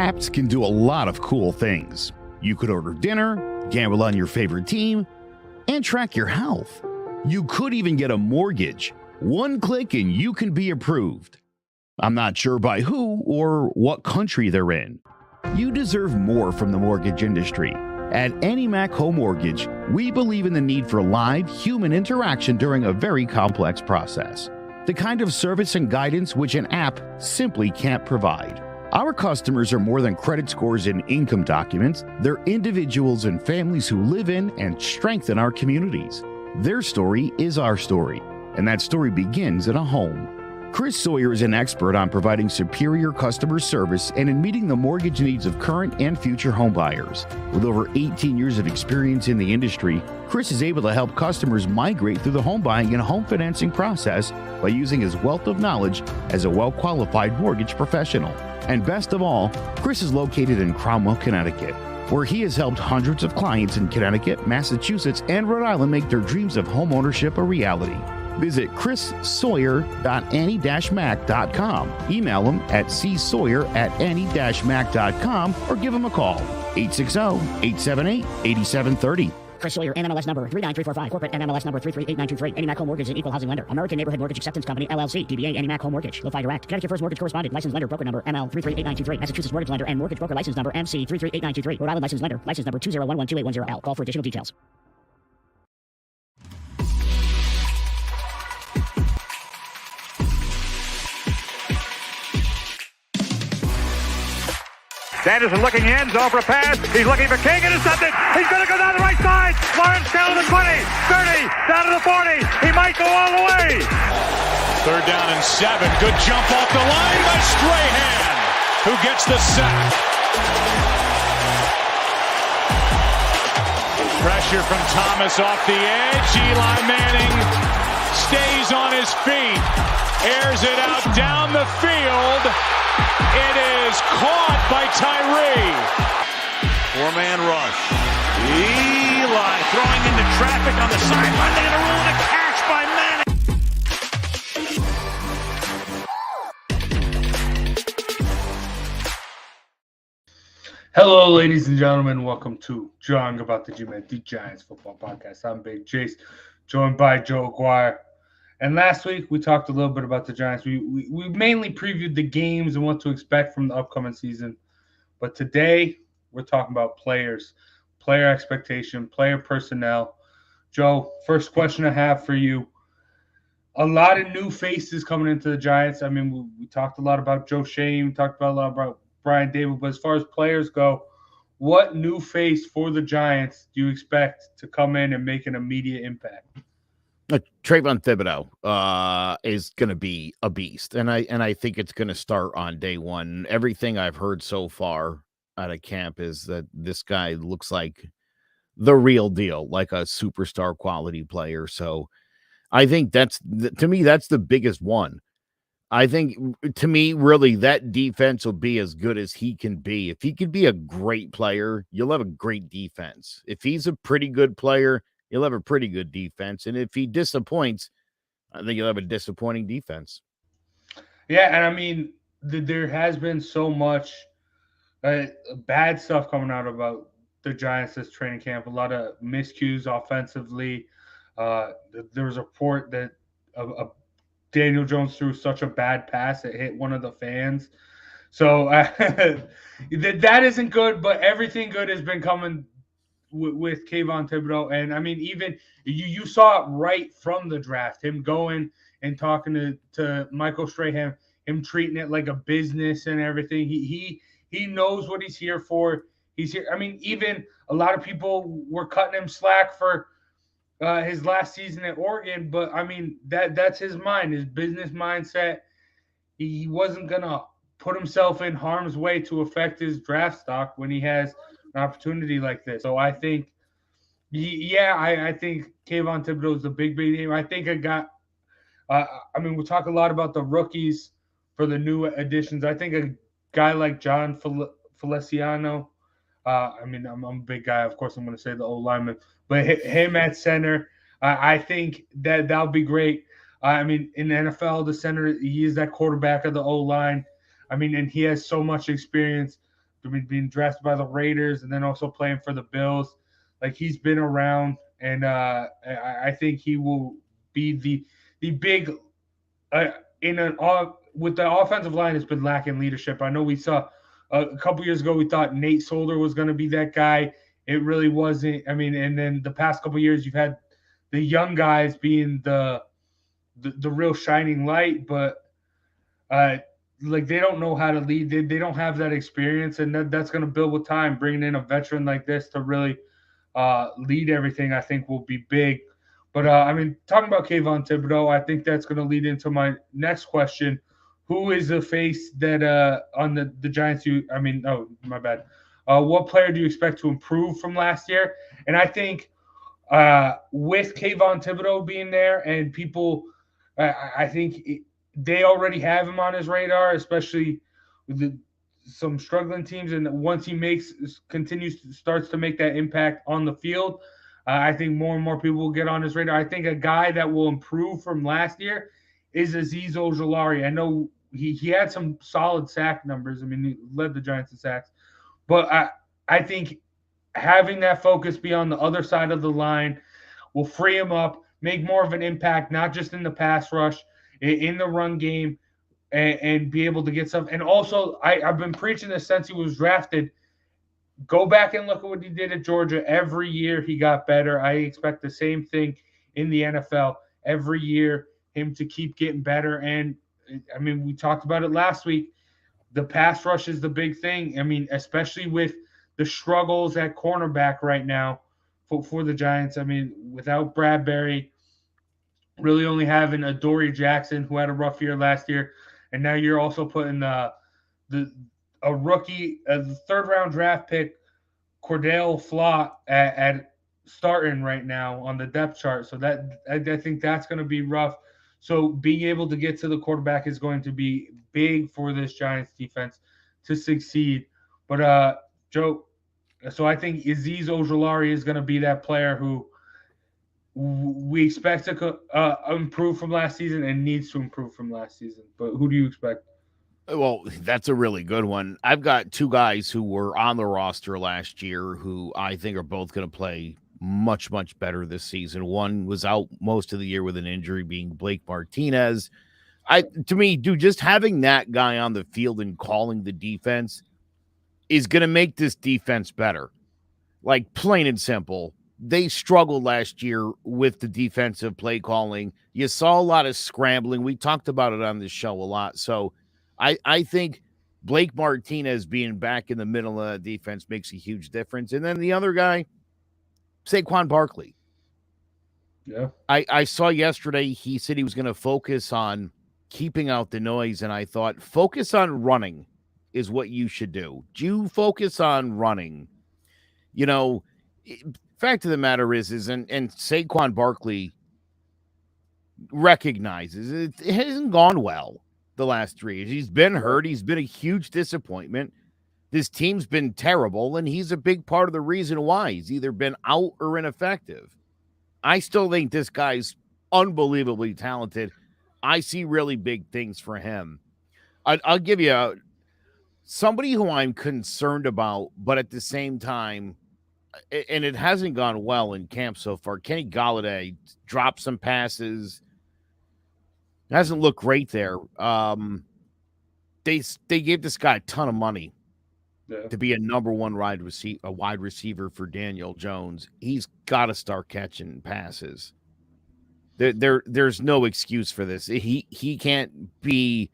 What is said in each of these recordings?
Apps can do a lot of cool things. You could order dinner, gamble on your favorite team, and track your health. You could even get a mortgage. One click and you can be approved. I'm not sure by who or what country they're in. You deserve more from the mortgage industry. At AnyMac Home Mortgage, we believe in the need for live human interaction during a very complex process. The kind of service and guidance which an app simply can't provide. Our customers are more than credit scores and income documents. They're individuals and families who live in and strengthen our communities. Their story is our story, and that story begins in a home. Chris Sawyer is an expert on providing superior customer service and in meeting the mortgage needs of current and future homebuyers. With over 18 years of experience in the industry, Chris is able to help customers migrate through the home buying and home financing process by using his wealth of knowledge as a well-qualified mortgage professional. And best of all, Chris is located in Cromwell, Connecticut, where he has helped hundreds of clients in Connecticut, Massachusetts, and Rhode Island make their dreams of home ownership a reality. Visit chrissawyer.any-mac.com. Email him at csawyer@any-mac.com or give him a call, 860-878-8730. Chris Sawyer, NMLS number 39345, corporate NMLS number 338923. AnyMac Home Mortgage is an equal housing lender. American Neighborhood Mortgage Acceptance Company, LLC. DBA AnyMac Home Mortgage. Lo-Fi Direct. Connecticut First Mortgage Correspondent. License lender. Broker number ML 338923. Massachusetts Mortgage Lender and Mortgage Broker License number MC 338923. Rhode Island License Lender. License number 201128110L. Call for additional details. Sanderson looking in, zone for a pass. He's looking for King, intercepted. He's going to go down the right side. Lawrence down to the 20, 30, down to the 40. He might go all the way. 3rd down and 7. Good jump off the line by Strahan, who gets the sack. Pressure from Thomas off the edge. Eli Manning stays on his feet, airs it out down the field. It is caught by Tyree. 4-man rush. Eli throwing into traffic on the sideline. They're going to rule a catch by Manning. Hello, ladies and gentlemen. Welcome to John About the G-Man, the Giants Football Podcast. I'm Big Chase, joined by Joe Aguirre. And last week, we talked a little bit about the Giants. We mainly previewed the games and what to expect from the upcoming season. But today, we're talking about players, player expectation, player personnel. Joe, first question I have for you. A lot of new faces coming into the Giants. I mean, we talked a lot about Joe Shane. We talked about a lot about Brian Dable. But as far as players go, what new face for the Giants do you expect to come in and make an immediate impact? Trayvon Thibodeau is going to be a beast, and I think it's going to start on day one. Everything I've heard so far out of camp is that this guy looks like the real deal, like a superstar quality player. So I think to me, that's the biggest one. I think, to me, really, that defense will be as good as he can be. If he can be a great player, you'll have a great defense. If he's a pretty good player, you'll have a pretty good defense. And if he disappoints, I think you'll have a disappointing defense. Yeah, and I mean, there has been so much bad stuff coming out about the Giants this training camp. A lot of miscues offensively. There was a report that Daniel Jones threw such a bad pass it hit one of the fans. So that isn't good, but everything good has been coming with Kayvon Thibodeau. And I mean, even you saw it right from the draft, him going and talking to Michael Strahan, him treating it like a business and everything. He knows what he's here for. He's here. I mean, even a lot of people were cutting him slack for his last season at Oregon, but I mean, that's his mind, his business mindset. He wasn't gonna put himself in harm's way to affect his draft stock when he has an opportunity like this. So I think, I think Kayvon Thibodeau is the big name. I think we'll talk a lot about the rookies for the new additions. I think a guy like John Feliciano, I'm a big guy. Of course, I'm going to say the old lineman, but him at center, I think that'll be great. In the NFL, the center, he is that quarterback of the O-line. And he has so much experience. being drafted by the Raiders and then also playing for the Bills. Like, he's been around, and I think he will be the big with the offensive line has been lacking leadership. I know we saw a couple years ago we thought Nate Solder was going to be that guy. It really wasn't. I mean, and then the past couple years you've had the young guys being the real shining light, but like, they don't know how to lead. They don't have that experience, and that's going to build with time. Bringing in a veteran like this to really lead everything, I think, will be big. But I mean, talking about Kayvon Thibodeau, I think that's going to lead into my next question. Who is the face that on the Giants? My bad. What player do you expect to improve from last year? And I think with Kayvon Thibodeau being there and people, I think they already have him on his radar, especially with some struggling teams. And once he starts to make that impact on the field, I think more and more people will get on his radar. I think a guy that will improve from last year is Azeez Ojulari. I know he had some solid sack numbers. I mean, he led the Giants in sacks. But I think having that focus be on the other side of the line will free him up, make more of an impact, not just in the pass rush, in the run game, and be able to get some. And also, I've been preaching this since he was drafted. Go back and look at what he did at Georgia. Every year he got better. I expect the same thing in the NFL. Every year, him to keep getting better. And, I mean, we talked about it last week. The pass rush is the big thing. I mean, especially with the struggles at cornerback right now for the Giants. I mean, without Bradbury, really only having Adoree Jackson, who had a rough year last year. And now you're also putting a rookie, the third-round draft pick, Cordell Flott, at starting right now on the depth chart. So that I think that's going to be rough. So being able to get to the quarterback is going to be big for this Giants defense to succeed. But, Joe, so I think Azeez Ojulari is going to be that player who we expect to improve from last season and needs to improve from last season. But who do you expect? Well, that's a really good one. I've got two guys who were on the roster last year who I think are both going to play much, much better this season. One was out most of the year with an injury, being Blake Martinez. To me, dude, just having that guy on the field and calling the defense is going to make this defense better. Like, plain and simple. They struggled last year with the defensive play calling. You saw a lot of scrambling. We talked about it on this show a lot. So I think Blake Martinez being back in the middle of the defense makes a huge difference. And then the other guy, Saquon Barkley. Yeah. I saw yesterday he said he was going to focus on keeping out the noise, and I thought, focus on running is what you should do. You focus on running. You know, fact of the matter is and Saquon Barkley recognizes it hasn't gone well the last 3 years. He's been hurt. He's been a huge disappointment. This team's been terrible, and he's a big part of the reason why. He's either been out or ineffective. I still think this guy's unbelievably talented. I see really big things for him. I'll give you somebody who I'm concerned about, but at the same time, and it hasn't gone well in camp so far. Kenny Golladay dropped some passes. Hasn't looked great there. They gave this guy a ton of money to be a number one wide receiver for Daniel Jones. He's got to start catching passes. There's no excuse for this. He can't be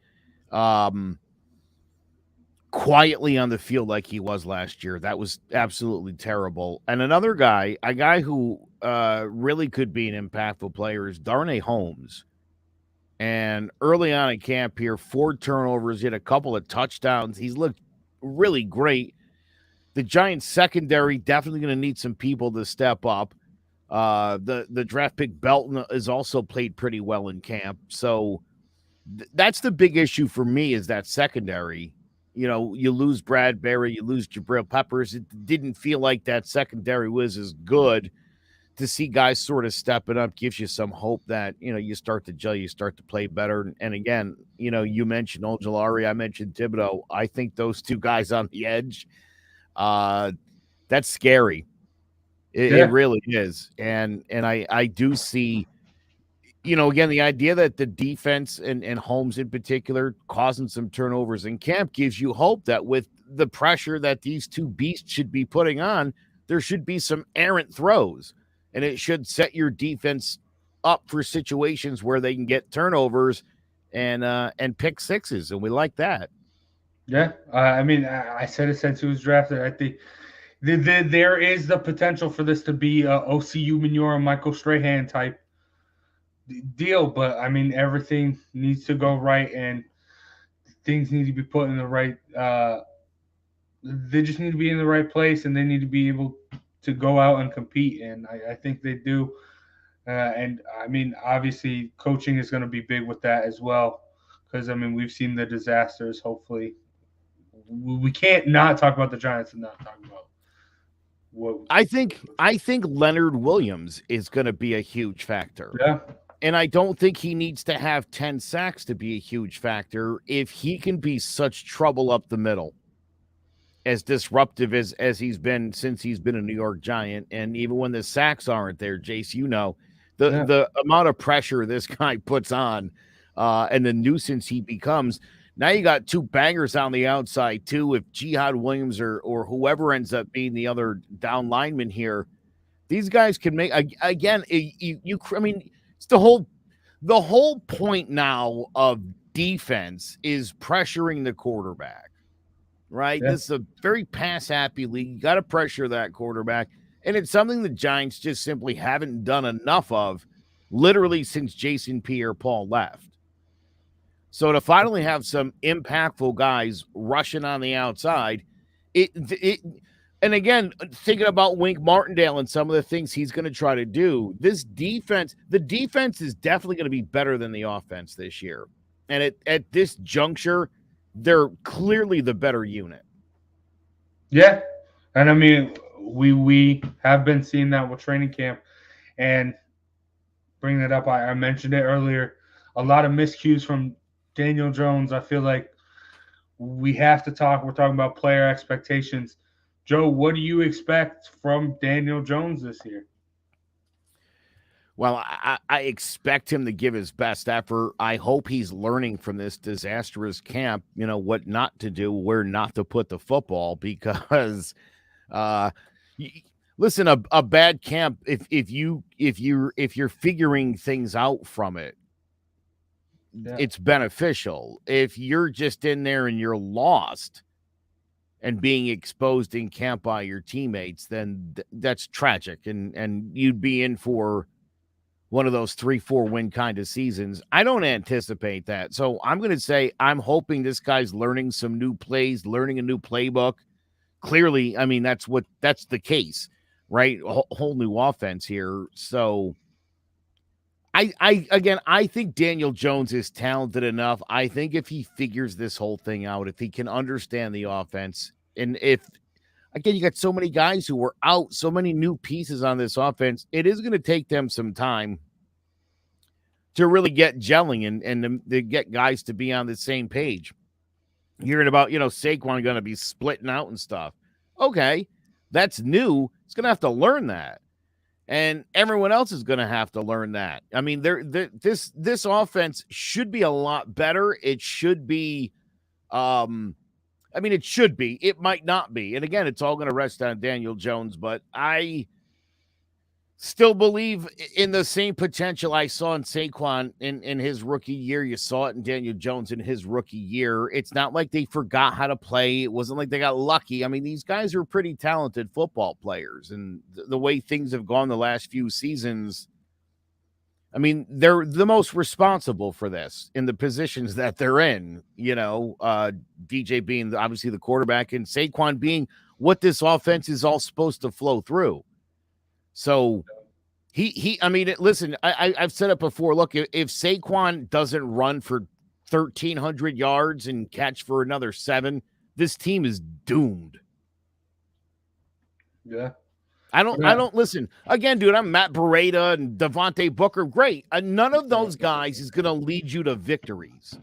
quietly on the field like he was last year. That was absolutely terrible. And another guy, a guy who really could be an impactful player, is Darnay Holmes. And early on in camp here, 4 turnovers, he had a couple of touchdowns. He's looked really great. The Giants secondary definitely going to need some people to step up. The draft pick Belton has also played pretty well in camp. So that's the big issue for me, is that secondary. You know, you lose Bradbury, you lose Jabril Peppers. It didn't feel like that secondary was as good to see guys sort of stepping up gives you some hope that, you start to gel, you start to play better. And again, you mentioned Ojulari, I mentioned Thibodeau. I think those two guys on the edge, that's scary. It really is. And I do see, again, the idea that the defense and Holmes in particular causing some turnovers in camp gives you hope that with the pressure that these two beasts should be putting on, there should be some errant throws, and it should set your defense up for situations where they can get turnovers and pick sixes, and we like that. Yeah, I mean, I said it since he was drafted. I think there is the potential for this to be a OCU Manura, Michael Strahan type deal, but I mean, everything needs to go right, and things need to be put in the right. They just need to be in the right place, and they need to be able to go out and compete, and I think they do. And I mean, obviously, coaching is going to be big with that as well, because I mean, we've seen the disasters. Hopefully, we can't not talk about the Giants and not talk about what. I think Leonard Williams is going to be a huge factor. Yeah. And I don't think he needs to have 10 sacks to be a huge factor if he can be such trouble up the middle, as disruptive as he's been since he's been a New York Giant. And even when the sacks aren't there, Jace, the amount of pressure this guy puts on and the nuisance he becomes. Now you got two bangers on the outside too. If Jihad Williams or whoever ends up being the other down lineman here, these guys can make, again, I mean, it's the whole point now of defense is pressuring the quarterback, right? Yeah. This is a very pass-happy league. You got to pressure that quarterback, and it's something the Giants just simply haven't done enough of, literally since Jason Pierre-Paul left. So to finally have some impactful guys rushing on the outside, and again, thinking about Wink Martindale and some of the things he's going to try to do, the defense is definitely going to be better than the offense this year. And at this juncture, they're clearly the better unit. Yeah. And I mean, we have been seeing that with training camp. And bringing it up, I mentioned it earlier, a lot of miscues from Daniel Jones. I feel like we're talking about player expectations. Joe, what do you expect from Daniel Jones this year? Well, I expect him to give his best effort. I hope he's learning from this disastrous camp, what not to do, where not to put the football, because listen, a bad camp, if you're figuring things out from it, it's beneficial. If you're just in there and you're lost and being exposed in camp by your teammates, then that's tragic. And you'd be in for one of those 3-4 win kind of seasons. I don't anticipate that. So I'm going to say I'm hoping this guy's learning some new plays, learning a new playbook. Clearly, I mean, that's the case, right? A whole new offense here. So I think Daniel Jones is talented enough. I think if he figures this whole thing out, if he can understand the offense, and if, again, you got so many guys who were out, so many new pieces on this offense, it is going to take them some time to really get gelling and to get guys to be on the same page. Hearing about, Saquon going to be splitting out and stuff. Okay, that's new. It's going to have to learn that. And everyone else is going to have to learn that. I mean, this offense should be a lot better. It should be, it should be. It might not be. And again, it's all going to rest on Daniel Jones. But I still believe in the same potential I saw in Saquon in his rookie year. You saw it in Daniel Jones in his rookie year. It's not like they forgot how to play. It wasn't like they got lucky. I mean, these guys are pretty talented football players. And the way things have gone the last few seasons, I mean, they're the most responsible for this in the positions that they're in. DJ being obviously the quarterback and Saquon being what this offense is all supposed to flow through. So listen, I've said it before. Look, if Saquon doesn't run for 1,300 yards and catch for another 7, this team is doomed. Yeah. I don't listen. Again, dude, I'm Matt Beretta and Devontae Booker. Great. None of those guys is going to lead you to victories.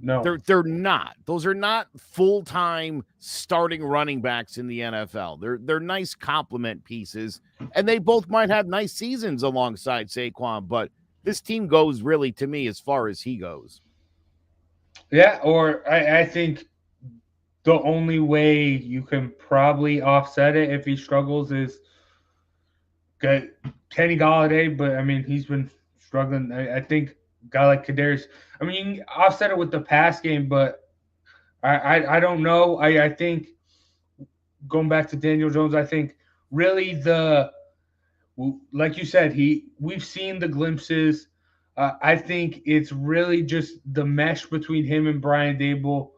No. They're not. Those are not full-time starting running backs in the NFL. They're nice complement pieces, and they both might have nice seasons alongside Saquon, but this team goes really, to me, as far as he goes. Yeah, or I think the only way you can probably offset it if he struggles is get Kenny Golladay, but I mean he's been struggling. I think a guy like Kadarius. I mean you can offset it with the pass game, but I don't know. I think going back to Daniel Jones, I think really like you said, we've seen the glimpses. I think it's really just the mesh between him and Brian Dable.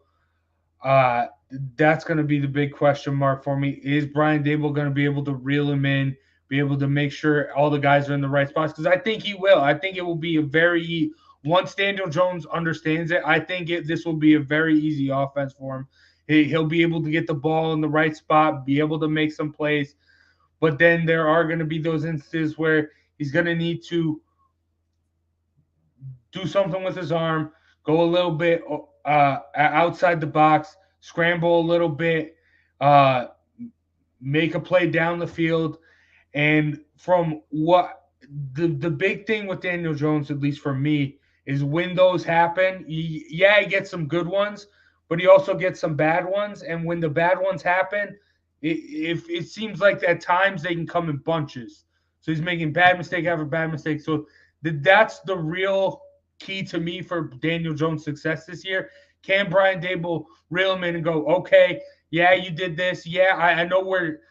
That's going to be the big question mark for me. Is Brian Dable going to be able to reel him in, be able to make sure all the guys are in the right spots? Because I think he will. I think it will be once Daniel Jones understands it, I think this will be a very easy offense for him. He'll be able to get the ball in the right spot, be able to make some plays. But then there are going to be those instances where he's going to need to do something with his arm, go a little bit outside the box, scramble a little bit, make a play down the field. And from what the big thing with Daniel Jones, at least for me, is when those happen, he gets some good ones, but he also gets some bad ones. And when the bad ones happen, it seems like at times they can come in bunches. So he's making bad mistake after bad mistake. So that's the real key to me for Daniel Jones' success this year. Can Brian Dable reel him in and go, okay, yeah, you did this. Yeah, I know where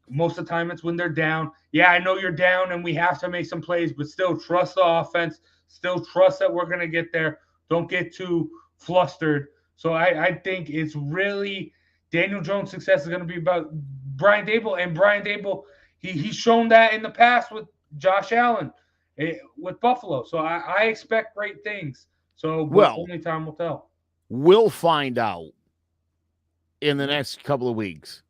most of the time it's when they're down. Yeah, I know you're down and we have to make some plays, but still trust the offense. Still trust that we're going to get there. Don't get too flustered. So I think it's really Daniel Jones' success is going to be about Brian Dable. And Brian Dable, he's shown that in the past with Josh Allen with Buffalo. So I expect great things. So only time will tell. We'll find out in the next couple of weeks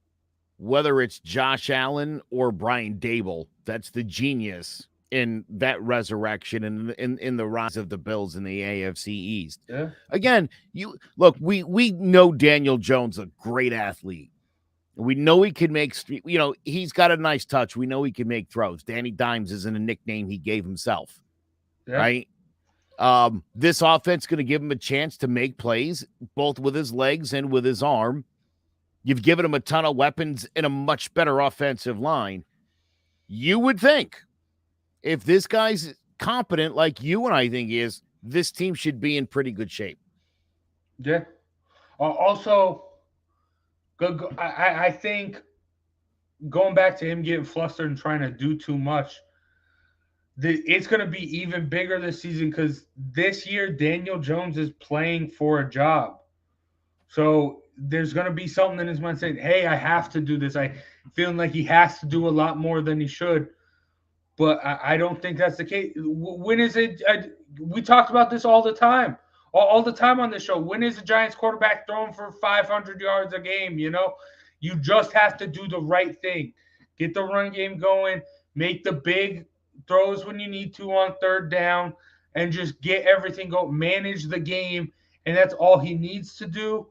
whether it's Josh Allen or Brian Dable. That's the genius in that resurrection and in the rise of the Bills in the AFC East. Yeah. Again, we know Daniel Jones a great athlete. We know he can make, he's got a nice touch. We know he can make throws. Danny Dimes isn't a nickname he gave himself, right? This offense going to give him a chance to make plays, both with his legs and with his arm. You've given him a ton of weapons and a much better offensive line. You would think if this guy's competent like you and I think he is, this team should be in pretty good shape. Yeah. Also, I think going back to him getting flustered and trying to do too much, it's going to be even bigger this season because this year Daniel Jones is playing for a job. So there's going to be something in his mind saying, hey, I have to do this. I feeling like he has to do a lot more than he should. But I don't think that's the case. When is it? We talked about this all the time. All the time on this show. When is the Giants quarterback throwing for 500 yards a game? You just have to do the right thing. Get the run game going. Make the big throws when you need to on third down. And just get everything going. Manage the game. And that's all he needs to do.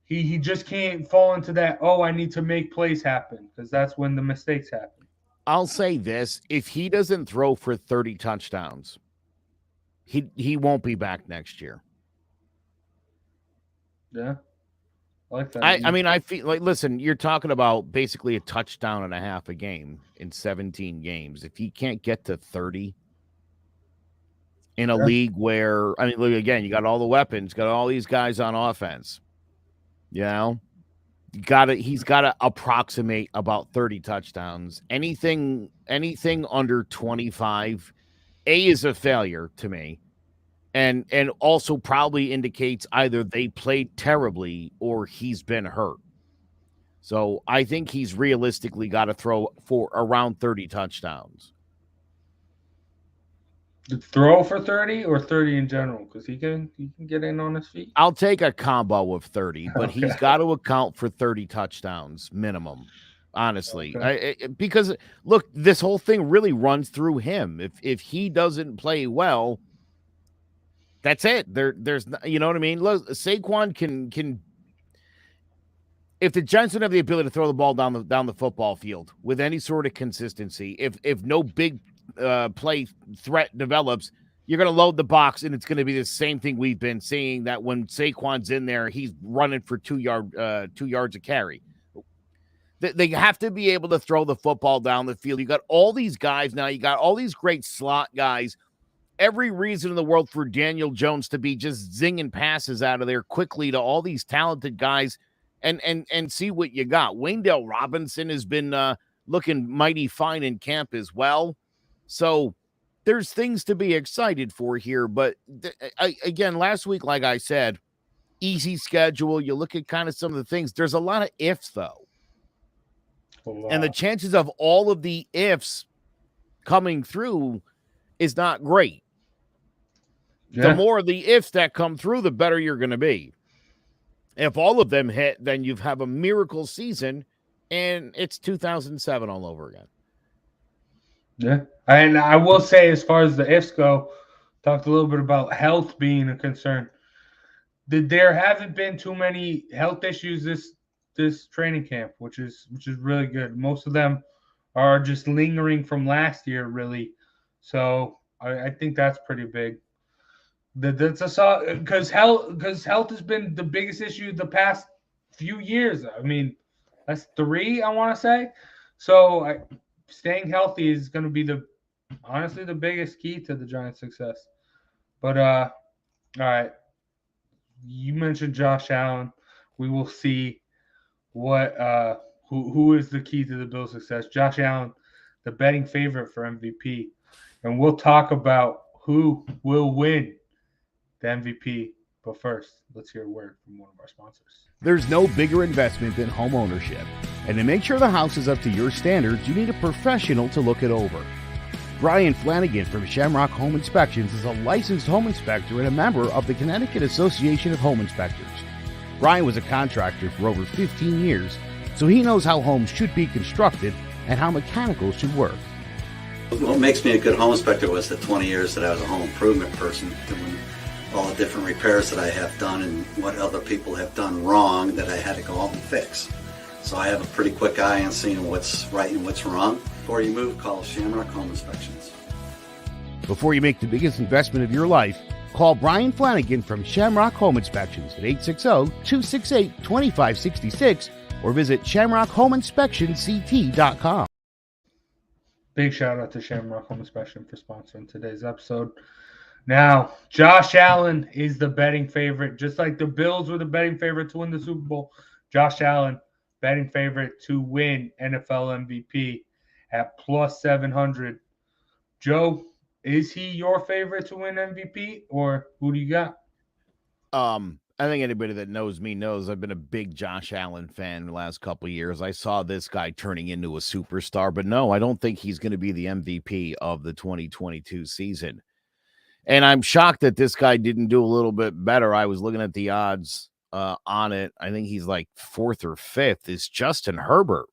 He just can't fall into that, I need to make plays happen. Because that's when the mistakes happen. I'll say this. If he doesn't throw for 30 touchdowns, he won't be back next year. Yeah. I like that. I mean, I feel like, listen, you're talking about basically a touchdown and a half a game in 17 games. If he can't get to 30 in a league where, look, again, you got all the weapons, got all these guys on offense, he's got to approximate about 30 touchdowns. Anything under 25, is a failure to me. And also probably indicates either they played terribly or he's been hurt. So I think he's realistically got to throw for around 30 touchdowns. Throw for 30 or 30 in general? Because he can get in on his feet. I'll take a combo of 30, but he's got to account for 30 touchdowns minimum. honestly. Okay. Because look, this whole thing really runs through him. If he doesn't play well, that's it. There's you know what I mean? Look, Saquon can if the Giants don't have the ability to throw the ball down the football field with any sort of consistency, if no big play threat develops, you're going to load the box, and it's going to be the same thing we've been seeing, that when Saquon's in there, he's running for 2 yards a carry. They have to be able to throw the football down the field. You got all these guys now. You got all these great slot guys. Every reason in the world for Daniel Jones to be just zinging passes out of there quickly to all these talented guys and see what you got. Wayndale Robinson has been looking mighty fine in camp as well. So there's things to be excited for here. But again, last week, like I said, easy schedule. You look at kind of some of the things. There's a lot of ifs, though. And the chances of all of the ifs coming through is not great. Yeah. The more of the ifs that come through, the better you're going to be. If all of them hit, then you have a miracle season, and it's 2007 all over again. Yeah. And I will say, as far as the ifs go, talked a little bit about health being a concern. There haven't been too many health issues this training camp, which is really good. Most of them are just lingering from last year, really. So I think that's pretty big. That's a because health has been the biggest issue the past few years. I mean, that's 3, I want to say. So staying healthy is going to be honestly the biggest key to the Giants' success. But all right, you mentioned Josh Allen. We will see what who is the key to the Bills' success. Josh Allen, the betting favorite for MVP, and we'll talk about who will win the MVP. But first, let's hear a word from one of our sponsors. There's no bigger investment than home ownership. And to make sure the house is up to your standards, you need a professional to look it over. Brian Flanagan from Shamrock Home Inspections is a licensed home inspector and a member of the Connecticut Association of Home Inspectors. Brian was a contractor for over 15 years, so he knows how homes should be constructed and how mechanicals should work. What makes me a good home inspector was the 20 years that I was a home improvement person, doing all the different repairs that I have done and what other people have done wrong that I had to go out and fix. So I have a pretty quick eye on seeing what's right and what's wrong. Before you move, call Shamrock Home Inspections. Before you make the biggest investment of your life, call Brian Flanagan from Shamrock Home Inspections at 860-268-2566 or visit shamrockhomeinspectionct.com. Big shout out to Shamrock Home Inspection for sponsoring today's episode. Now, Josh Allen is the betting favorite. Just like the Bills were the betting favorite to win the Super Bowl, Josh Allen, betting favorite to win NFL MVP at plus 700. Joe, is he your favorite to win MVP, or who do you got? I think anybody that knows me knows I've been a big Josh Allen fan the last couple of years. I saw this guy turning into a superstar, but no, I don't think he's going to be the MVP of the 2022 season. And I'm shocked that this guy didn't do a little bit better. I was looking at the odds on it. I think he's like 4th or 5th is Justin Herbert,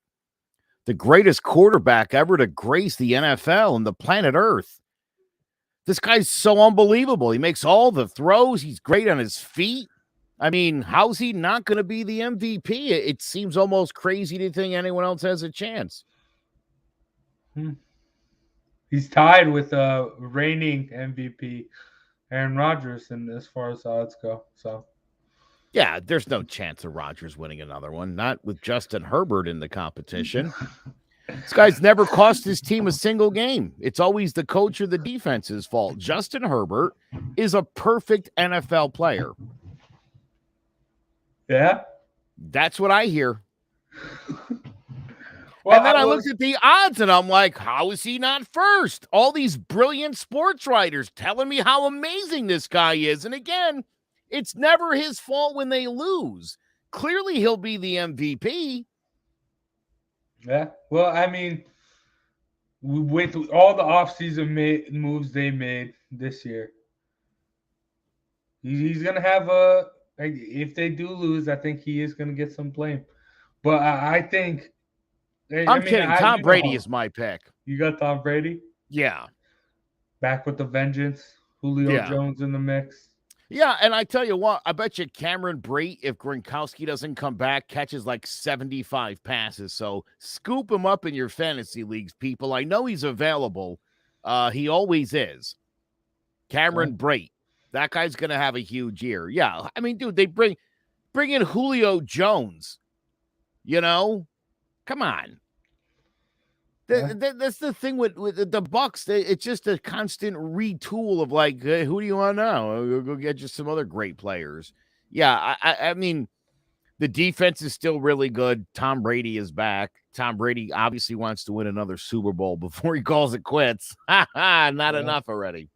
the greatest quarterback ever to grace the NFL and the planet Earth. This guy's so unbelievable. He makes all the throws. He's great on his feet. I mean, how's he not going to be the MVP? It seems almost crazy to think anyone else has a chance. He's tied with reigning MVP Aaron Rodgers, and as far as odds go. So, yeah, there's no chance of Rodgers winning another one. Not with Justin Herbert in the competition. This guy's never cost his team a single game. It's always the coach or the defense's fault. Justin Herbert is a perfect NFL player. Yeah, that's what I hear. Well, and then I looked at the odds and I'm like, how is he not first? All these brilliant sports writers telling me how amazing this guy is. And again, it's never his fault when they lose. Clearly he'll be the MVP. Yeah. Well, I mean, with all the offseason moves they made this year, he's going to have if they do lose, I think he is going to get some blame. But I think I'm kidding. Tom Brady is my pick. You got Tom Brady? Yeah. Back with the vengeance. Julio Jones in the mix. Yeah, and I tell you what, I bet you Cameron Brate, if Gronkowski doesn't come back, catches like 75 passes. So scoop him up in your fantasy leagues, people. I know he's available. He always is. Cameron Brate. That guy's going to have a huge year. Yeah, I mean, dude, they bring in Julio Jones. You know? Come on. That's the thing with the Bucks. It's just a constant retool of like, hey, who do you want now? I'll go get you some other great players. Yeah, I mean, the defense is still really good. Tom Brady is back. Tom Brady obviously wants to win another Super Bowl before he calls it quits. Not enough already.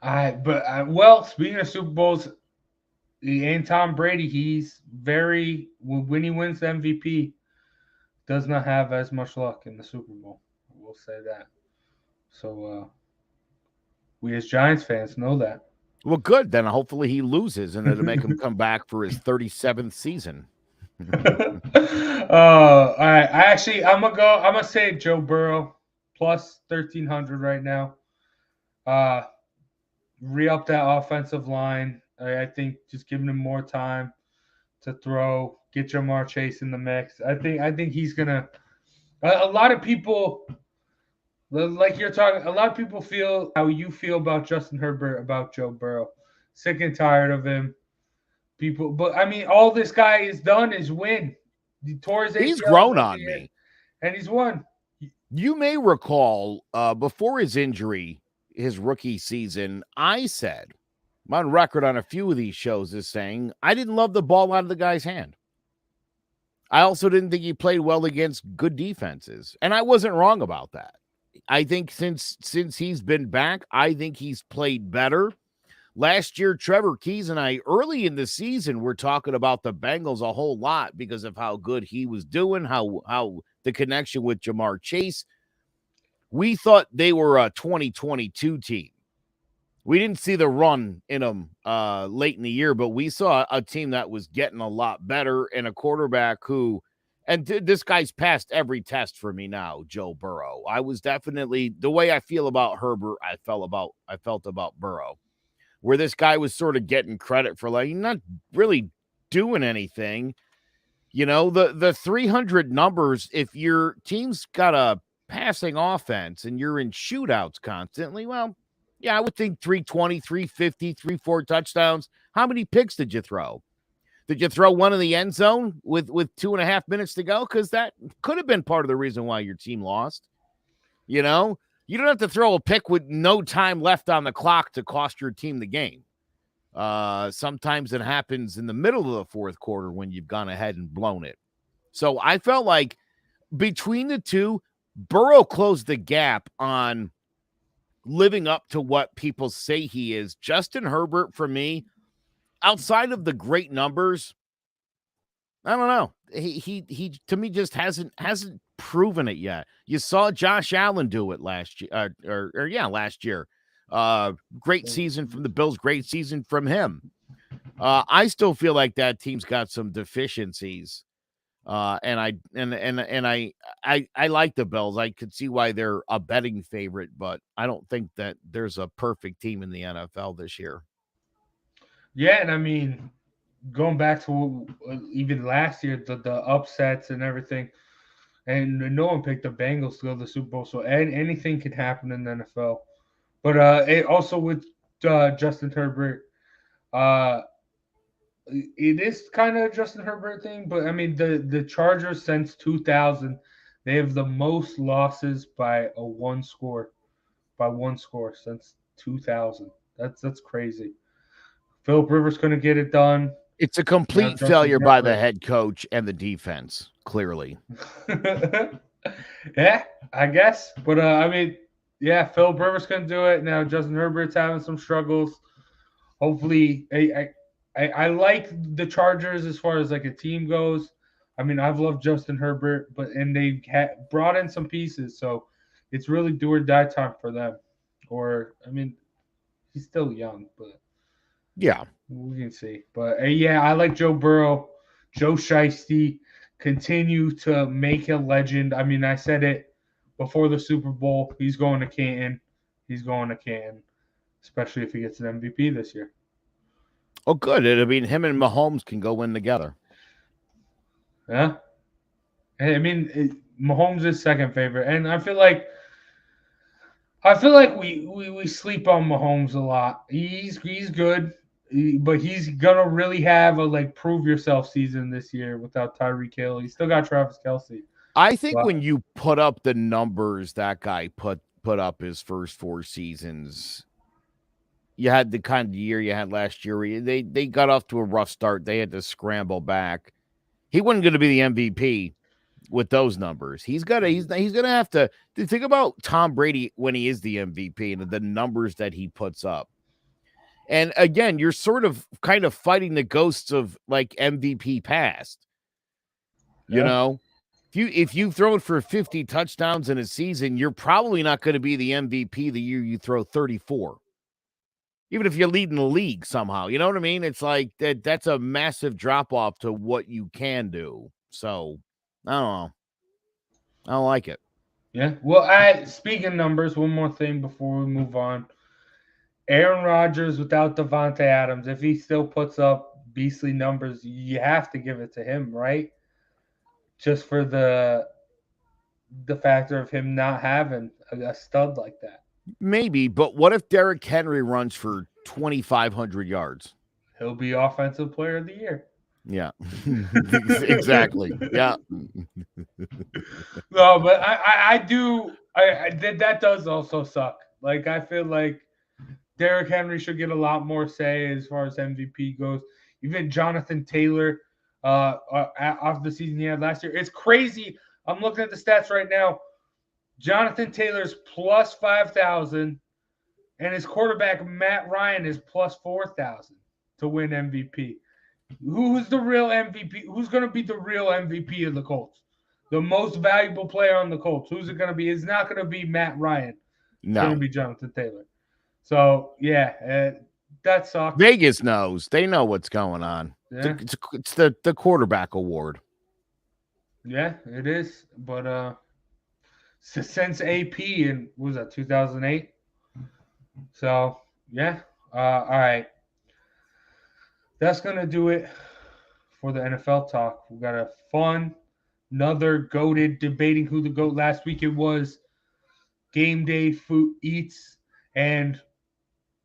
Well, speaking of Super Bowls, and Tom Brady, he's when he wins the MVP, does not have as much luck in the Super Bowl. We'll say that. So we as Giants fans know that. Well, good. Then hopefully he loses and it'll make him come back for his 37th season. All right. I'm gonna say Joe Burrow plus 1,300 right now. Re-up that offensive line. I think just giving him more time to throw, get Jamar Chase in the mix. I think he's gonna. A lot of people, like you're talking, a lot of people feel how you feel about Justin Herbert, about Joe Burrow. Sick and tired of him. But I mean, all this guy has done is win. He tore his ACL. He's grown on me, and he's won. You may recall before his injury, his rookie season, I said, I'm on record on a few of these shows as saying, I didn't love the ball out of the guy's hand. I also didn't think he played well against good defenses. And I wasn't wrong about that. I think since he's been back, I think he's played better. Last year, Trevor Keys and I, early in the season, were talking about the Bengals a whole lot because of how good he was doing, how the connection with Jamar Chase. We thought they were a 2022 team. We didn't see the run in them late in the year, but we saw a team that was getting a lot better and a quarterback who, and this guy's passed every test for me now, Joe Burrow. I was definitely, the way I feel about Herbert, I felt about Burrow, where this guy was sort of getting credit for like not really doing anything. You know, the 300 numbers, if your team's got a passing offense and you're in shootouts constantly, well, yeah, I would think 320, 350, 4 touchdowns. How many picks did you throw? Did you throw one in the end zone with 2.5 minutes to go? Because that could have been part of the reason why your team lost. You know, you don't have to throw a pick with no time left on the clock to cost your team the game. Sometimes it happens in the middle of the fourth quarter when you've gone ahead and blown it. So I felt like between the two, Burrow closed the gap on living up to what people say he is. Justin Herbert, for me, outside of the great numbers, I don't know. He to me just hasn't proven it yet. You saw Josh Allen do it last year, last year. Great season from the Bills, great season from him. I still feel like that team's got some deficiencies. And I like the Bills. I could see why they're a betting favorite, but I don't think that there's a perfect team in the NFL this year. Yeah, and I mean, going back to even last year, the upsets and everything, and no one picked the Bengals to go to the Super Bowl, so anything could happen in the NFL. But it also with Justin Herbert, it is kind of a Justin Herbert thing, but I mean the Chargers since 2000, they have the most losses by one score since 2000. That's crazy. Philip Rivers couldn't get it done. It's a complete failure by the head coach and the defense, clearly. Yeah, I guess. But I mean, yeah, Philip Rivers couldn't do it. Now Justin Herbert's having some struggles. Hopefully, I like the Chargers as far as like a team goes. I mean, I've loved Justin Herbert, and they brought in some pieces, so it's really do or die time for them. Or, I mean, he's still young, but yeah, we can see. But yeah, I like Joe Burrow, Joe Shiesty. continue to make a legend. I mean, I said it before the Super Bowl. He's going to Canton. He's going to Canton, especially if he gets an MVP this year. Oh, good. I mean, him and Mahomes can go win together. Yeah. I mean, Mahomes is second favorite, and I feel like we sleep on Mahomes a lot. He's good, but he's gonna really have a prove yourself season this year without Tyreek Hill. He's still got Travis Kelce. I think when you put up the numbers that guy put up his first 4 seasons, you had the kind of year you had last year. They got off to a rough start. They had to scramble back. He wasn't going to be the MVP with those numbers. He's gonna have to think about Tom Brady when he is the MVP and the numbers that he puts up. And again, you're sort of kind of fighting the ghosts of MVP past. You know, if you throw it for 50 touchdowns in a season, you're probably not going to be the MVP the year you throw 34. Even if you're leading the league somehow, you know what I mean? It's like that's a massive drop off to what you can do. So I don't know. I don't like it. Yeah. Well, speaking numbers, one more thing before we move on. Aaron Rodgers without Devontae Adams, if he still puts up beastly numbers, you have to give it to him, right? Just for the factor of him not having a stud like that. Maybe, but what if Derrick Henry runs for 2,500 yards? He'll be Offensive Player of the Year. Yeah, exactly. Yeah. No, but I do. That does also suck. I feel like Derrick Henry should get a lot more say as far as MVP goes. Even Jonathan Taylor, off the season he had last year, it's crazy. I'm looking at the stats right now. Jonathan Taylor's plus 5,000, and his quarterback Matt Ryan is plus 4,000 to win MVP. Who's the real MVP? Who's going to be the real MVP of the Colts? The most valuable player on the Colts. Who's it going to be? It's not going to be Matt Ryan. It's going to be Jonathan Taylor. So, yeah, that sucks. Vegas knows. They know what's going on. Yeah. It's the quarterback award. Yeah, it is. But since AP in, what was that, 2008? So, yeah. All right. That's going to do it for the NFL talk. We got a fun, another goated debating who the GOAT. Last week it was Game Day Food Eats, and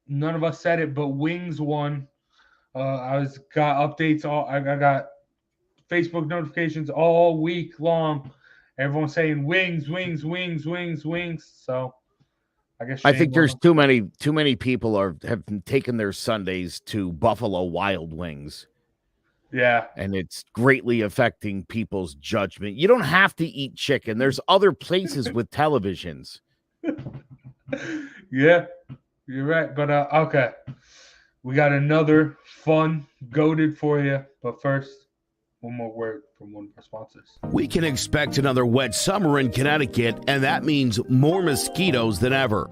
none of us said it, but Wings won. I got updates. I got Facebook notifications all week long. Everyone's saying wings. So I guess I think there's too many people have taken their Sundays to Buffalo Wild Wings. Yeah. And it's greatly affecting people's judgment. You don't have to eat chicken. There's other places with televisions. Yeah, you're right. But okay. We got another fun goated for you. But first, one more word from one of our sponsors. We can expect another wet summer in Connecticut, and that means more mosquitoes than ever.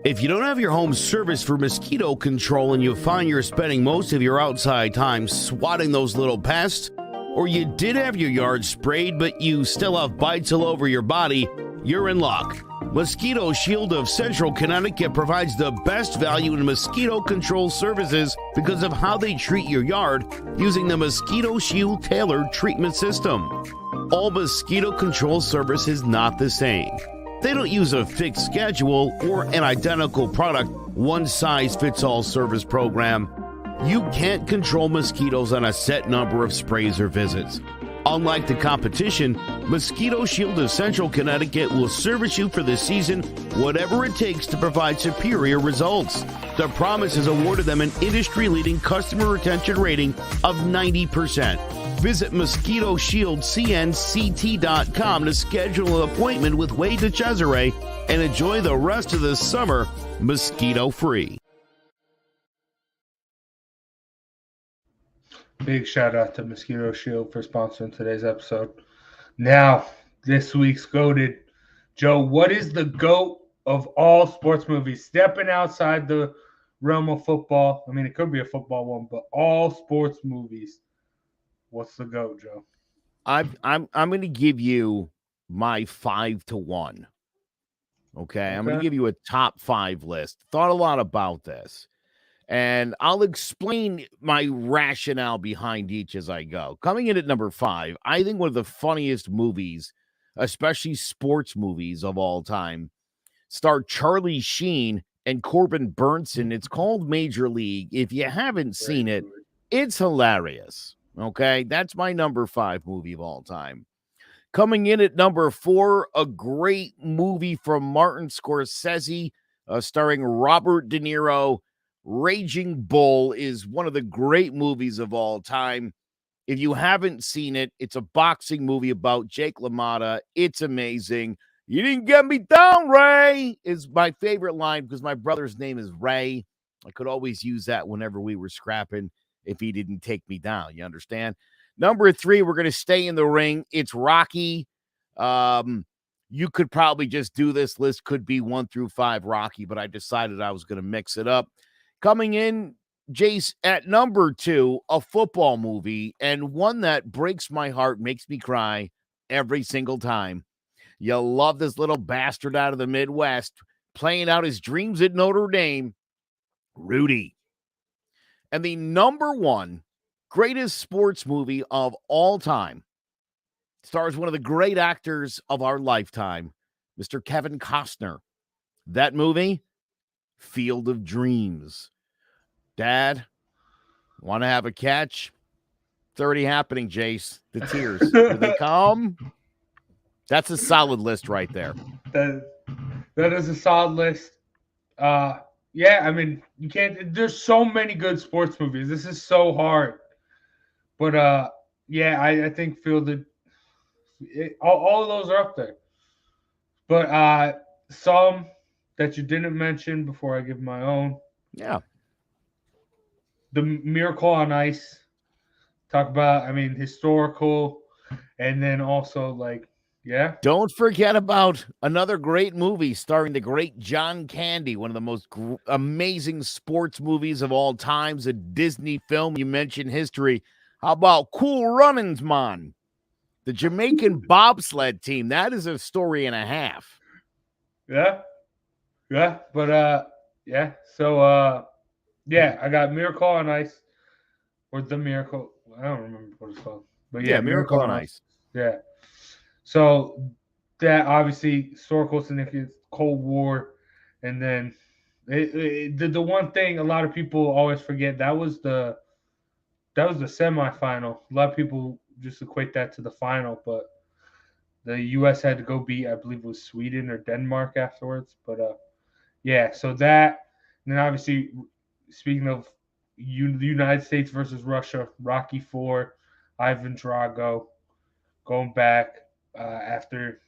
If you don't have your home serviced for mosquito control and you find you're spending most of your outside time swatting those little pests, or you did have your yard sprayed but you still have bites all over your body, you're in luck. Mosquito Shield of Central Connecticut provides the best value in mosquito control services because of how they treat your yard using the Mosquito Shield tailored treatment system. All mosquito control service is not the same. They don't use a fixed schedule or an identical product, one-size-fits-all service program. You can't control mosquitoes on a set number of sprays or visits. Unlike the competition, Mosquito Shield of Central Connecticut will service you for the season, whatever it takes to provide superior results. The promise has awarded them an industry-leading customer retention rating of 90%. Visit MosquitoShieldCNCT.com to schedule an appointment with Wade DeCesare and enjoy the rest of the summer mosquito-free. Big shout out to Mosquito Shield for sponsoring today's episode. Now, this week's GOATed. Joe, what is the GOAT of all sports movies? Stepping outside the realm of football. I mean, it could be a football one, but all sports movies. What's the GOAT, Joe? I'm going to give you my 5-1. Okay, I'm going to Okay. give you a top 5 list. Thought a lot about this, and I'll explain my rationale behind each as I go. Coming in at number 5, I think one of the funniest movies, especially sports movies of all time, star Charlie Sheen and Corbin Burnson. It's called Major League. If you haven't Great seen it, movie. it's hilarious. Okay, that's my number 5 movie of all time. Coming in at number 4, a great movie from Martin Scorsese, starring Robert De Niro. Raging Bull is one of the great movies of all time. If you haven't seen it, it's a boxing movie about Jake LaMotta. It's amazing. You didn't get me down, Ray, is my favorite line because my brother's name is Ray. I could always use that whenever we were scrapping if he didn't take me down. You understand? Number 3, we're going to stay in the ring. It's Rocky. You could probably just do this list, could be 1 through 5 Rocky, but I decided I was going to mix it up. Coming in, Jace, at number 2, a football movie, and one that breaks my heart, makes me cry every single time. You love this little bastard out of the Midwest playing out his dreams at Notre Dame, Rudy. And the number 1 greatest sports movie of all time stars one of the great actors of our lifetime, Mr. Kevin Costner. That movie, Field of Dreams. Dad, want to have a catch? It's already happening, Jace. The tears. Here they come. That's a solid list right there. That is a solid list. Yeah, I mean, you can't. There's so many good sports movies. This is so hard. But yeah, I think all of those are up there. But some that you didn't mention before I give my own. Yeah. The Miracle on Ice. Talk about, I mean, historical, and then also like, yeah. Don't forget about another great movie starring the great John Candy, one of the most amazing sports movies of all times, a Disney film. You mentioned history. How about Cool Runnings, man? The Jamaican bobsled team. That is a story and a half. Yeah. Yeah. But yeah. So yeah, I got Miracle on Ice. Or The Miracle. I don't remember what it's called. But yeah, Miracle on Ice. Yeah. So that obviously historical significance, Cold War, and then the one thing a lot of people always forget, that was the semifinal. A lot of people just equate that to the final, but the U.S. had to go beat, I believe it was Sweden or Denmark afterwards. But yeah, so that, and then obviously speaking of the United States versus Russia, Rocky IV, Ivan Drago, going back after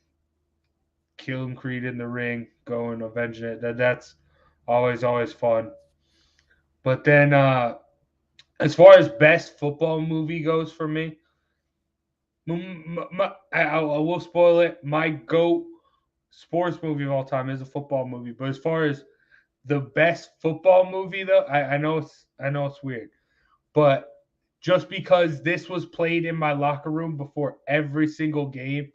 killing Creed in the ring, going avenging it. That's always fun. But then as far as best football movie goes for me, I will spoil it. My GOAT sports movie of all time is a football movie. But as far as the best football movie, though, I know it's weird, but just because this was played in my locker room before every single game,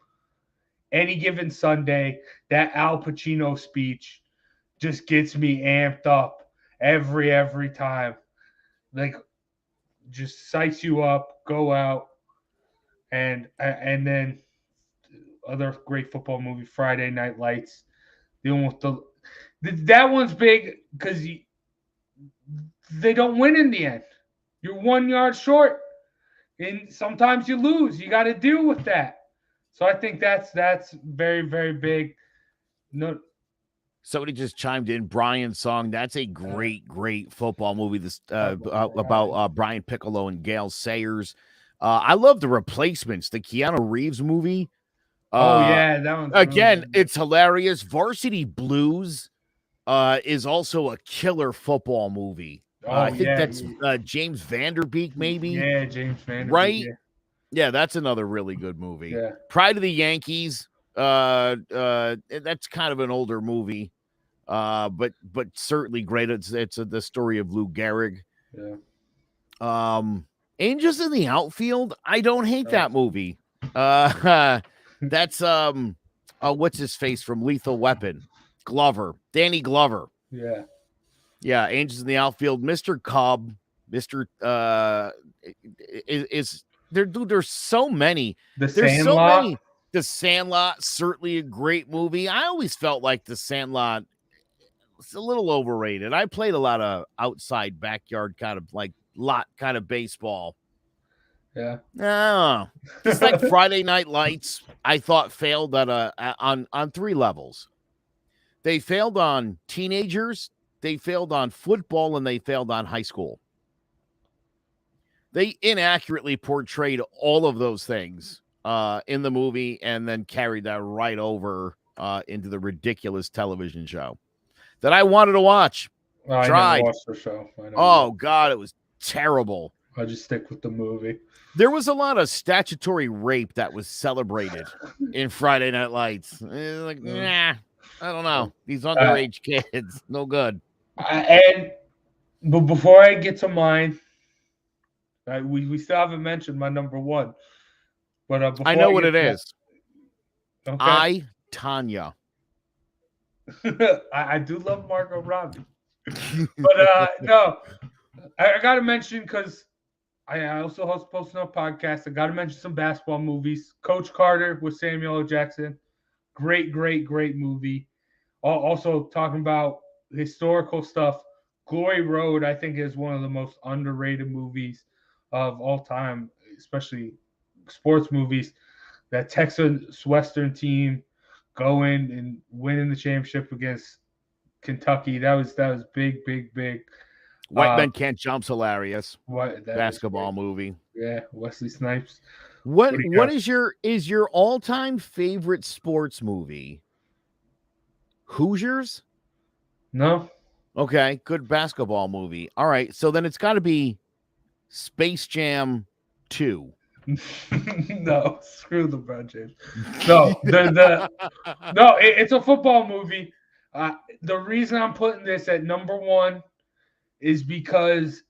any given Sunday, that Al Pacino speech just gets me amped up every time. Like, just psychs you up, go out, and then other great football movie, Friday Night Lights. Dealing with that one's big because they don't win in the end. You're 1 yard short, and sometimes you lose. You got to deal with that. So I think that's very, very big. No, Somebody just chimed in. Brian's song. That's a great football movie. This about Brian Piccolo and Gail Sayers. I love The Replacements, the Keanu Reeves movie. yeah, that one's again. really It's hilarious. Varsity Blues is also a killer football movie. I think that's James Vanderbeek, maybe. Yeah, James Vanderbeek. Right? Yeah, that's another really good movie. Yeah. Pride of the Yankees. That's kind of an older movie. But certainly great. It's the story of Lou Gehrig. Yeah. Angels in the Outfield. I don't hate that movie. That's what's his face from Lethal Weapon? Glover. Danny Glover. Yeah. Yeah, Angels in the Outfield. Mr. Cobb. Mr. There's so many. The There's Sandlot. so many. The Sandlot, certainly a great movie. I always felt like The Sandlot was a little overrated. I played a lot of outside backyard kind of like lot kind of baseball. Yeah. No, just like Friday Night Lights, I thought failed on 3 levels. They failed on teenagers, they failed on football, and they failed on high school. They inaccurately portrayed all of those things in the movie and then carried that right over into the ridiculous television show that I wanted to watch. I Tried. never watched the show. Oh, God, it was terrible. I just stick with the movie. There was a lot of statutory rape that was celebrated in Friday Night Lights. Like, nah, I don't know. These underage kids, no good. But before I get to mine, we still haven't mentioned my number 1. But I know what it is. Okay. Tanya. I do love Margot Robbie. But no, I got to mention, because I also host Posting Up podcast. I got to mention some basketball movies. Coach Carter with Samuel L. Jackson. Great movie. Also talking about historical stuff. Glory Road, I think, is one of the most underrated movies of all time, especially sports movies. That Texas Western team going and winning the championship against Kentucky. That was big. White Men Can't Jump's hilarious. Basketball movie. Yeah, Wesley Snipes. What is your all-time favorite sports movie? Hoosiers? No. Okay, good basketball movie. All right, so then it's got to be Space Jam 2. No, screw LeBron James. No, it's a football movie. The reason I'm putting this at number 1 is because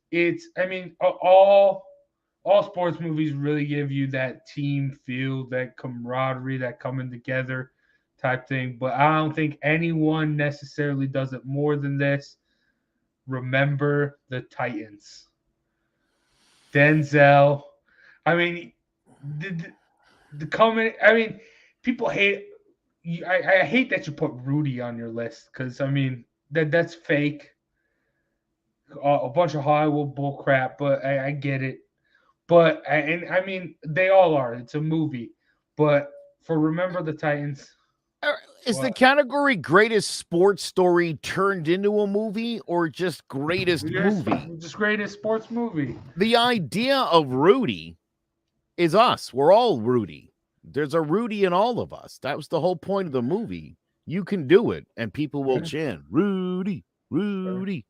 all sports movies really give you that team feel, that camaraderie, that coming together type thing. But I don't think anyone necessarily does it more than this. Remember the Titans. Denzel. I mean, the coming. I mean, people hate. I hate that you put Rudy on your list, because that's fake. A bunch of Hollywood bull crap, but I get it. But they all are. It's a movie. But for Remember the Titans. Is the category greatest sports story turned into a movie, or just greatest movie? Just greatest sports movie. The idea of Rudy is us. We're all Rudy. There's a Rudy in all of us. That was the whole point of the movie. You can do it, and people will chant, Rudy, Rudy.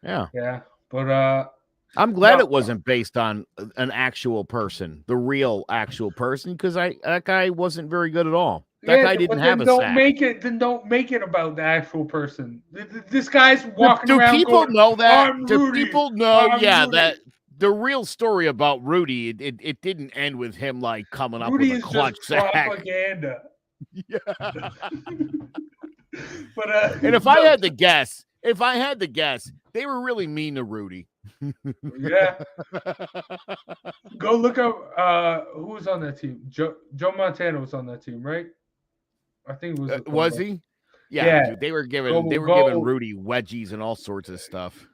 Yeah. Yeah. But I'm glad it wasn't based on an actual person, the real actual person, because that guy wasn't very good at all. That guy didn't have a sack. Then don't make it about the actual person. This guy's walking around. Do people know that? I'm Do Rudy. people know? I'm Yeah, Rudy. that the real story about Rudy, it didn't end with him like coming up Rudy with a clutch is just sack. propaganda. Yeah. But And if I had to guess, they were really mean to Rudy. Yeah. Go look up who was on that team. Joe Montana was on that team, right? I think it was. Was he? Yeah. Dude, they were giving Rudy wedgies and all sorts of stuff.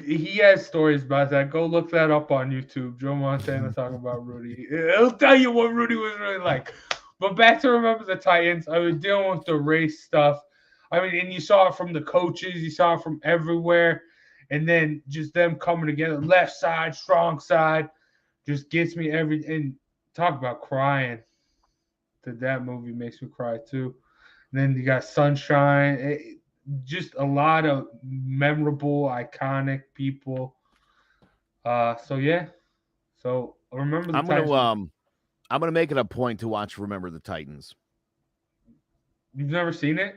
He has stories about that. Go look that up on YouTube. Joe Montana talking about Rudy. It'll tell you what Rudy was really like. But back to Remember the Titans. I was dealing with the race stuff. And you saw it from the coaches. You saw it from everywhere. And then just them coming together. Left side, strong side. Just gets me and talk about crying. That movie makes me cry too. And then you got Sunshine. Just a lot of memorable, iconic people. So yeah. So Remember the Titans. I'm gonna make it a point to watch Remember the Titans. You've never seen it?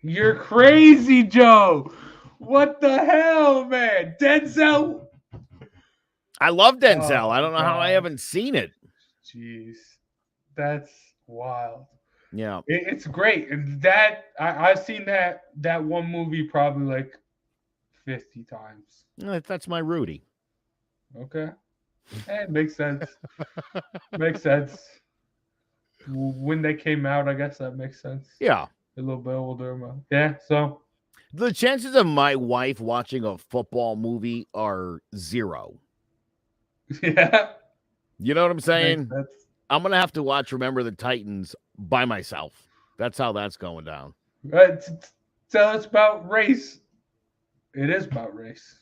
You're crazy, Joe. What the hell, man? Denzel. I love Denzel. I don't know how I haven't seen it. Jeez, that's wild. Yeah. It's great, and that I've seen that one movie probably like 50 times. That's my Rudy. Okay, it makes sense. Makes sense. When they came out, I guess that makes sense. Yeah. A little bit older, but yeah. So The chances of my wife watching a football movie are 0. yeah, You know what I'm makes saying? sense. I'm going to have to watch Remember the Titans by myself. That's how that's going down. Tell us about race. It is about race.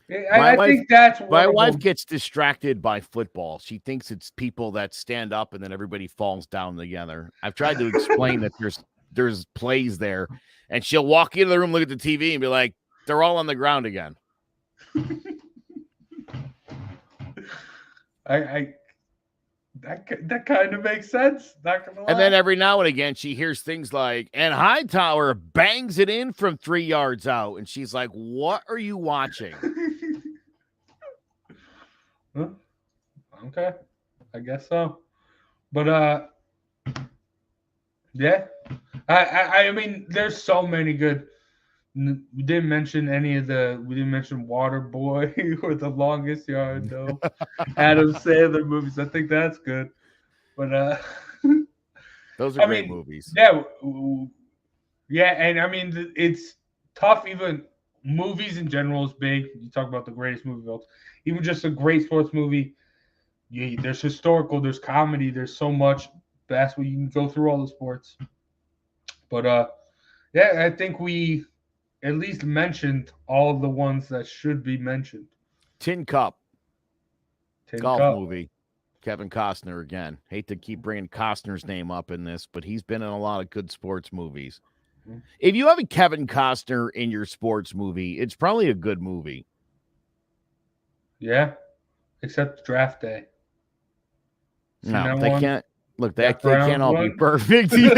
My I wife, think that's one my of wife them. gets distracted by football. She thinks it's people that stand up and then everybody falls down together. I've tried to explain that there's plays there, and she'll walk into the room, look at the TV, and be like, "They're all on the ground again." That kind of makes sense. Not gonna lie. And then every now and again, she hears things like, "And Hightower bangs it in from 3 yards out," and she's like, "What are you watching?" Huh? Okay, I guess so. But yeah, I mean, there's so many good. We didn't mention any of the. We didn't mention Waterboy or The Longest Yard, though. Adam Sandler movies. I think that's good. But Those are I great mean, movies. yeah, and I mean, it's tough. Even movies in general is big. You talk about the greatest movie of all time. Even just a great sports movie. Yeah, there's historical, there's comedy, there's so much basketball. You can go through all the sports. But yeah, I think we at least mentioned all the ones that should be mentioned. Tin Cup, Tin golf Cup. movie. Kevin Costner again. Hate to keep bringing Costner's name up in this, but he's been in a lot of good sports movies. If you have a Kevin Costner in your sports movie, it's probably a good movie. Yeah, except Draft Day. Seen No, that they one? can't. Look, they Jack can't Brown's all be one? perfect. Dude,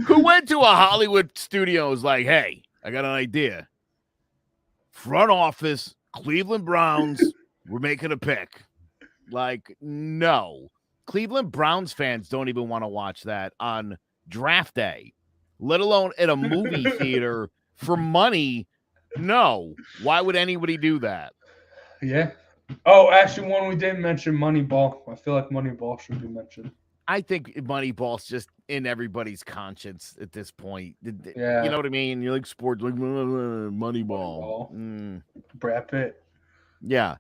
who went to a Hollywood studio and was like, "Hey, I got an idea. Front office, Cleveland Browns, we're making a pick." Like, no. Cleveland Browns fans don't even want to watch that on draft day, let alone at a movie theater for money. No. Why would anybody do that? Yeah. Oh, actually, one we didn't mention, Moneyball. I feel like Moneyball should be mentioned. I think Moneyball's just in everybody's conscience at this point. Yeah. You know what I mean? You're like sports, like Moneyball. Brad Pitt. Yeah.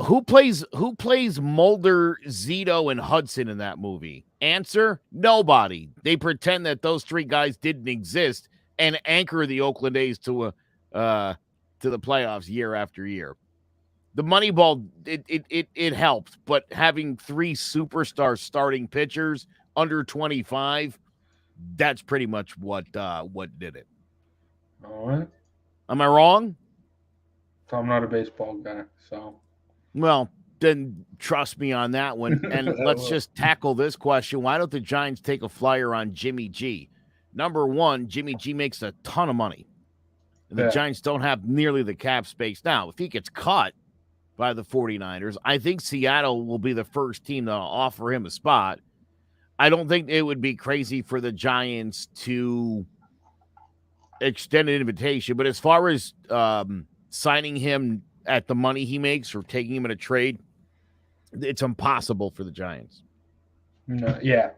Who plays Mulder, Zito, and Hudson in that movie? Answer: nobody. They pretend that those 3 guys didn't exist and anchor the Oakland A's to the playoffs year after year. The Moneyball, it helped, but having 3 superstar starting pitchers under 25, that's pretty much what did it. All right. Am I wrong? So I'm not a baseball guy, so. Well, then trust me on that one. And let's just tackle this question. Why don't the Giants take a flyer on Jimmy G? Number one, Jimmy G makes a ton of money. And the Giants don't have nearly the cap space. Now, if he gets cut by the 49ers, I think Seattle will be the first team to offer him a spot. I don't think it would be crazy for the Giants to extend an invitation. But as far as signing him at the money he makes or taking him in a trade, it's impossible for the Giants. No, yeah.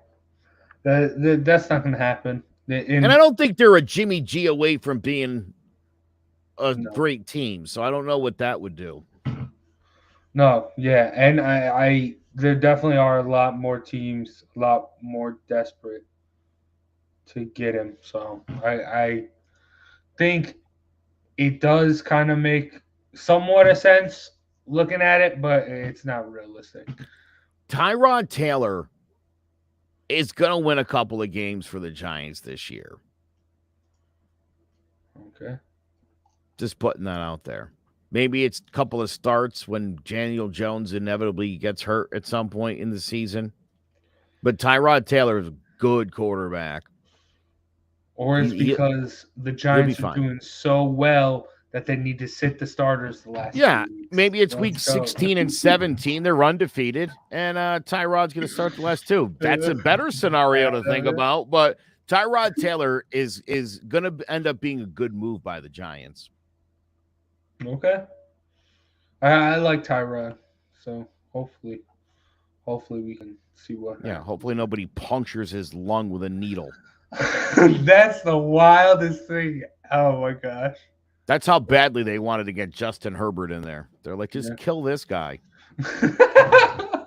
That's not going to happen. And I don't think they're a Jimmy G away from being a great team. So I don't know what that would do. No, yeah. And I there definitely are a lot more teams, a lot more desperate to get him. So I think it does kind of make somewhat a sense looking at it, but it's not realistic. Tyrod Taylor is going to win a couple of games for the Giants this year. Okay. Just putting that out there. Maybe it's a couple of starts when Daniel Jones inevitably gets hurt at some point in the season. But Tyrod Taylor is a good quarterback. Or it's because the Giants are doing so well that they need to sit the starters the last. Yeah, 2 weeks. maybe it's Let's week go. 16 and 17. They're undefeated, and Tyrod's going to start the last 2. That's a better scenario to think about, but Tyrod Taylor is going to end up being a good move by the Giants. Okay. I like Tyrod, so hopefully we can see what happens. Yeah, hopefully nobody punctures his lung with a needle. That's the wildest thing. Oh, my gosh. That's how badly they wanted to get Justin Herbert in there. They're like, just kill this guy.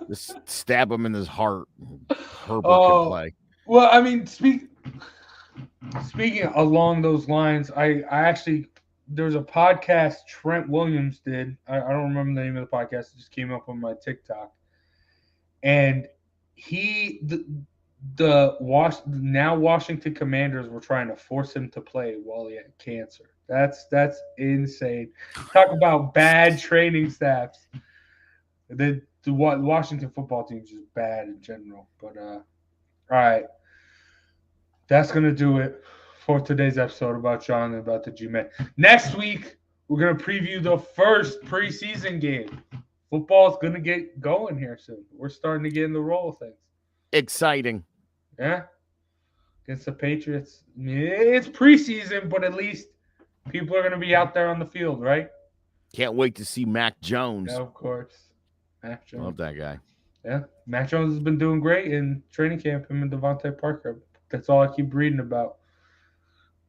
Just stab him in his heart. Herbert can play. Well, I mean, speaking along those lines, I actually – there's a podcast Trent Williams did. I don't remember the name of the podcast. It just came up on my TikTok. And the Washington Commanders were trying to force him to play while he had cancer. That's insane. Talk about bad training staffs. The Washington football team is just bad in general. But all right, that's gonna do it for today's episode about John and about the G-Men. Next week, we're gonna preview the first preseason game. Football's gonna get going here soon. We're starting to get in the roll of things. Exciting. Yeah, against the Patriots. It's preseason, but at least people are going to be out there on the field, right? Can't wait to see Mac Jones. Yeah, of course. Mac Jones. Love that guy. Yeah, Mac Jones has been doing great in training camp, him and Devontae Parker. That's all I keep reading about.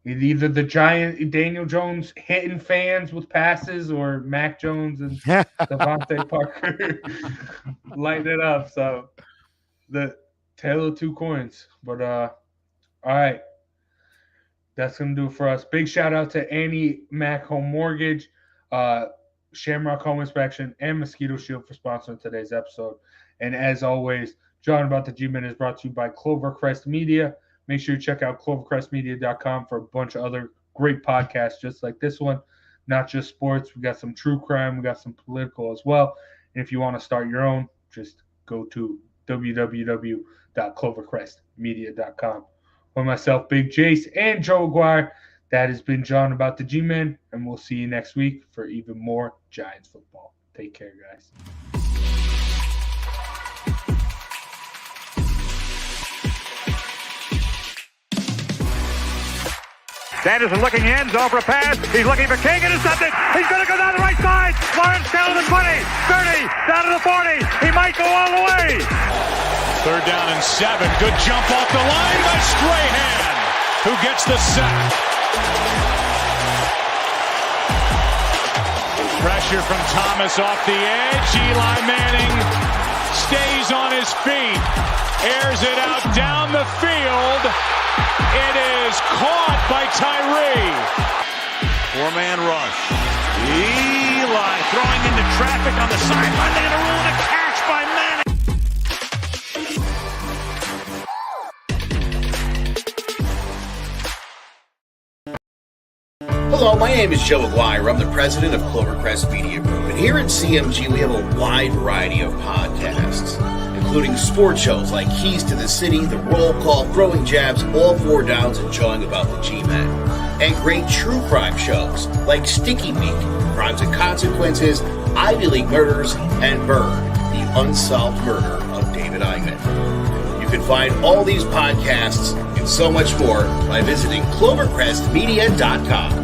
Either the giant Daniel Jones hitting fans with passes or Mac Jones and Devontae Parker lighting it up. So the tale of two coins. But all right. That's going to do it for us. Big shout out to Annie Mac Home Mortgage, Shamrock Home Inspection, and Mosquito Shield for sponsoring today's episode. And as always, John About the G-Men is brought to you by Clovercrest Media. Make sure you check out clovercrestmedia.com for a bunch of other great podcasts just like this one. Not just sports. We got some true crime. We got some political as well. And if you want to start your own, just go to www.clovercrestmedia.com. For myself, Big Jace, and Joe Aguirre, that has been John About the G-Men, and we'll see you next week for even more Giants football. Take care, guys. Sanderson looking in, zone for a pass. He's looking for King, intercepted. He's going to go down the right side. Lawrence down to the 20, 30, down to the 40. He might go all the way. 3rd down and 7. Good jump off the line by Strahan, who gets the sack. Pressure from Thomas off the edge. Eli Manning stays on his feet. Airs it out down the field. It is caught by Tyree. 4-man rush. Eli throwing into traffic on the sideline. They're going to rule it a catch by Manning. Hello, my name is Joe Aguirre. I'm the president of Clovercrest Media Group. And here at CMG, we have a wide variety of podcasts, including sports shows like Keys to the City, The Roll Call, Throwing Jabs, All 4 Downs, and Jawing About the G-Men. And great true crime shows like Sticky Week, Crimes and Consequences, Ivy League Murders, and Bird, the unsolved murder of David Eichmann. You can find all these podcasts and so much more by visiting clovercrestmedia.com.